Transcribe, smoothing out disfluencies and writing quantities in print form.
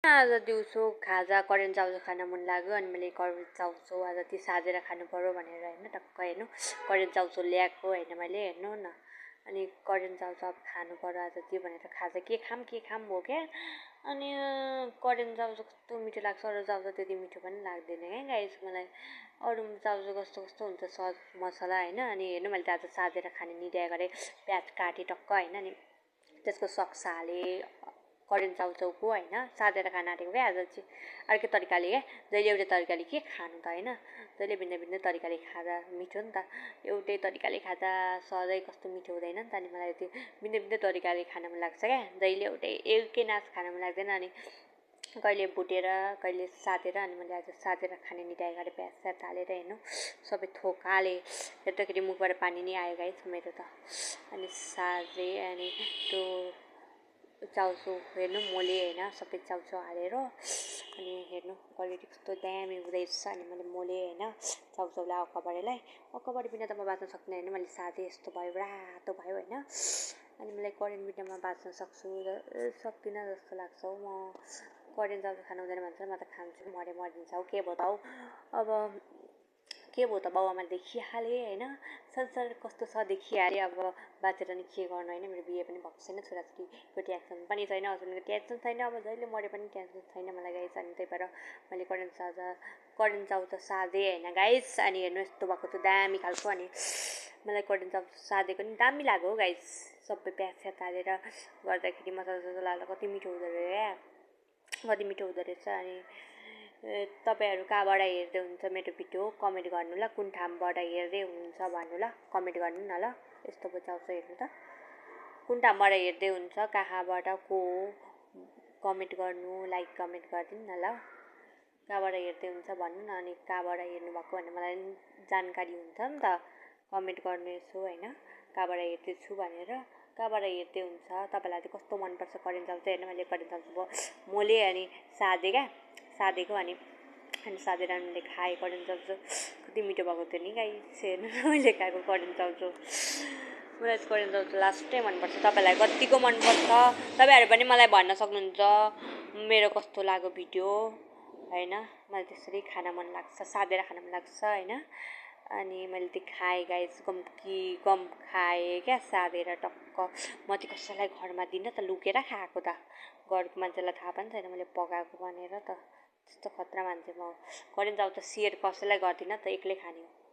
आज दिउँसो खाजा करेन्ट चाउचाउ खान मन लाग्यो अनि मैले करेन्ट चाउचाउ आज ती साजेर खानु पर्यो भनेर होइन टक्क हेर्नु करेन्ट चाउचाउ ल्याएको होइन मैले हेर्नु न अनि करेन्ट चाउचाउ खानु पर्यो आज त्यो भनेर खाजा के खाम हो क्या अनि करेन्ट चाउचाउ कस्तो मिठो लाग्छ अरू चाउचाउ त्यति मिठो पनि लाग्दैन क्या गाइस मलाई अरू चाउचाउ कस्तो कस्तो हुन्छ सस मसला होइन अनि हेर्नु मैले त आज साजेर खाने निर्णय गरेँ प्याज काटेँ टक्क होइन अनि त्यसको सक्स हालेँ करेन्ट चाउचाउको होइन साजेर खान आँटेको क्या आज चाहिँ अर्कै तरिकाले क्या जहिले एउटै तरिकाले के खानु त होइन जहिले भिन्न भिन्न तरिकाले खाँदा मिठो नि त एउटै तरिकाले खाँदा सधैँ कस्तो मिठो हुँदैन नि त अनि मलाई त्यो भिन्न भिन्न तरिकाले खान मन लाग्छ क्या जहिले एउटै नाच खान मन लाग्दैन अनि कहिले भुटेर कहिले सातेर अनि मैले आज सातेर खाने निर्णय गरेँ प्याज स्याज हालेर हेर्नु सबै थोक हालेँ हेर्दाखेरि मुखबाट पानी नै आयो गाइस मेरो त अनि साजे अनि त्यो चाउचाउ हेर्नु मोले होइन सबै चाउचाउ हालेर अनि हेर्नु क्वालिटी कस्तो दामी हुँदैछ अनि मैले मोले होइन चाउचाउलाई अकबरेलाई अकबरे बिना त म बाँच्न सक्दिनँ होइन मैले साथै यस्तो भयो रातो भयो होइन अनि मलाई करेन्ट बिनामा बाँच्न सक्दिनँ जस्तो लाग्छ हौ म करेन्ट चाउचाउ खानु हुँदैन भन्छ म त खान्छु मरिन्छ हौ के भयो त हौ अब के भयो त बाउ आमा देखिहालेँ होइन संसार कस्तो छ देखिहालेँ अब बाँचेर नि के गर्नु होइन मेरो बिहे पनि भएको छैन छोराछोरीको टेन्सन पनि छैन हस्बेन्डको टेन्सन छैन अब जहिले मरे पनि टेन्सन छैन मलाई गाइस अनि त्यही भएर मैले करेन्ट चाउचाउ साधेँ होइन गाइस अनि हेर्नु यस्तो भएको थियो दामी खालको अनि मलाई करेन्ट चाउचाउ साधेको नि दामी लाग्यो हो गाइस सबै प्याज स्याज हालेर गर्दाखेरि मसला हालेर कति मिठो हुँदो रहेछ अनि तपाईहरु कहाँबाट हेर्दै हुन्छ मेरो भिडियो कमेन्ट गर्नु ल कुन ठाउँबाट हेर्दै हुन्छ भन्नु ल कमेन्ट गर्नु न ल यस्तो चाउचाउ हेर्नु त कुन ठाउँबाट हेर्दै हुन्छ कहाँबाट को कमेन्ट गर्नु लाइक कमेन्ट गरिदिनु न ल कहाँबाट हेर्दै हुन्छ भन्नु न अनि कहाँबाट हेर्नु भएको भने मलाई जानकारी हुन्छ नि त कमेन्ट गर्नु यसो हैन कहाँबाट हेर्दै छु भनेर कहाँबाट हेर्दै हुन्छ तपाईलाई चाहिँ कस्तो मन पर्छ करेन्ट चाउचाउ हेर्नु मैले करेन्ट चाउचाउ मोले अनि सादेको अनि सादेर हामीले खाएँ करेन्ट चाउचाउ कति मिठो भएको थियो नि गाइस हेर्नु मैले खाएको करेन्ट चाउचाउ मलाई करेन्ट चाउचाउ लास्टै मनपर्छ तपाईँलाई कतिको मनपर्छ तपाईँहरू पनि मलाई भन्न सक्नुहुन्छ मेरो कस्तो लाग्यो भिडियो हैन मलाई त्यसरी खान मन लाग्छ सादेर खान मन लाग्छ हैन अनि मैले त्यो खाएँ गाइस गम खाएँ क्या सादेर टक्क म चाहिँ कसैलाई घरमा दिन्न त लुकेर खाएको त घरको मान्छेलाई थाहा पनि छैन मैले पकाएको भनेर त त्यस्तो खतरा मान्छे म करेन्ट चाउचाउ सेयर कसैलाई गर्दिनँ त एक्लै खाने हो